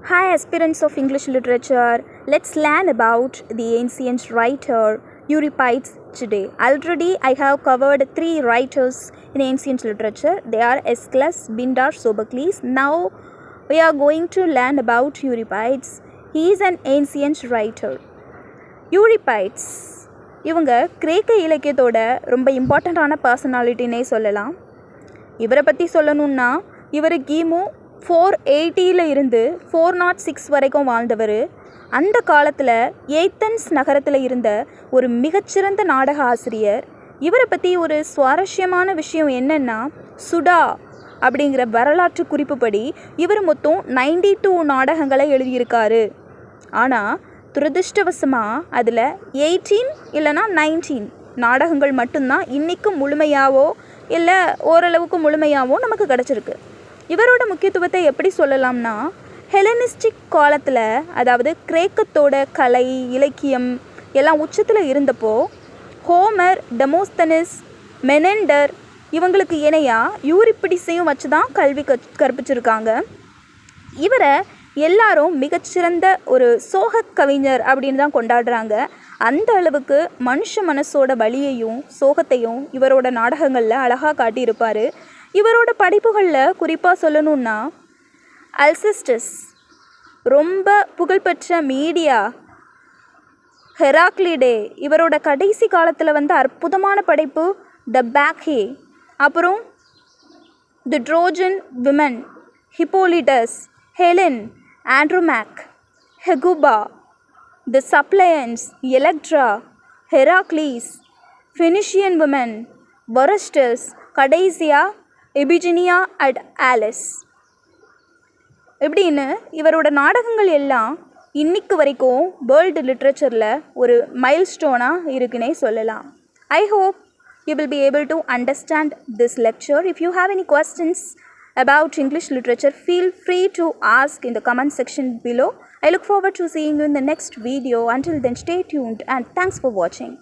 Hi, aspirants of English literature. Let's learn about the ancient writer Euripides today. Already, I have covered three writers in ancient literature. They are Aeschylus, Pindar, Sophocles. Now, we are going to learn about Euripides. He is an ancient writer. Euripides இவங்க கிரேக்க இலக்கியத்தோட ரொம்ப இம்பார்ட்டண்ட்டான பர்சனாலிட்டினே சொல்லலாம். இவரை பற்றி சொல்லணுன்னா இவர் கிமு 480 இருந்து 406 வரைக்கும் வாழ்ந்தவர். அந்த காலத்தில் ஏத்தன்ஸ் நகரத்தில் இருந்த ஒரு மிகச்சிறந்த நாடக ஆசிரியர். இவரை பற்றி ஒரு சுவாரஸ்யமான விஷயம் என்னென்னா, சுடா அப்படிங்கிற வரலாற்று குறிப்புப்படி இவர் மொத்தம் 92 நாடகங்களை எழுதியிருக்காரு. ஆனால் துரதிருஷ்டவசமாக அதில் 18 இல்லைனா 19 நாடகங்கள் மட்டும்தான் இன்றைக்கும் முழுமையாவோ இல்லை ஓரளவுக்கு முழுமையாவோ நமக்கு கிடச்சிருக்கு. இவரோட முக்கியத்துவத்தை எப்படி சொல்லலாம்னா, ஹெலனிஸ்டிக் காலத்தில், அதாவது கிரேக்கத்தோட கலை இலக்கியம் எல்லாம் உச்சத்தில் இருந்தப்போ ஹோமர், டெமோஸ்தனிஸ், மெனெண்டர் இவங்களுக்கு இணையாக யூரிப்பிடிஸையும் வச்சு தான் கல்வி கற்பிச்சிருக்காங்க. இவரை எல்லாரும் மிகச்சிறந்த ஒரு சோக கவிஞர் அப்படின்னு தான் கொண்டாடுறாங்க. அந்த அளவுக்கு மனுஷ மனசோட வலியையும் சோகத்தையும் இவரோட நாடகங்களில் அழகாக காட்டியிருப்பார். இவரோட படைப்புகளில் குறிப்பாக சொல்லணுன்னா, அல்செஸ்டஸ், ரொம்ப புகழ்பெற்ற மீடியா, ஹெராக்லிடே, இவரோட கடைசி காலத்தில் வந்த அற்புதமான படைப்பு த பேக்ஹே, அப்புறம் தி ட்ரோஜன் விமன், ஹிப்போலிட்டஸ், ஹெலன், ஆண்ட்ரோமேக், ஹெகுபா, தி சப்ளையன்ஸ், எலக்ட்ரா, ஹெராக்லீஸ், ஃபினிஷியன் விமன், வரஸ்டஸ், கடைசியா எபிஜினியா அட் ஆலிஸ் இப்படின்னு இவரோட நாடகங்கள் எல்லாம் இன்னைக்கு வரைக்கும் வேர்ல்டு லிட்ரேச்சரில் ஒரு மைல் ஸ்டோனாக இருக்குன்னே சொல்லலாம். I hope you will be able to understand this lecture. If you have any questions about English literature, feel free to ask in the comment section below. I look forward to seeing you in the next video. Until then, stay tuned and thanks for watching.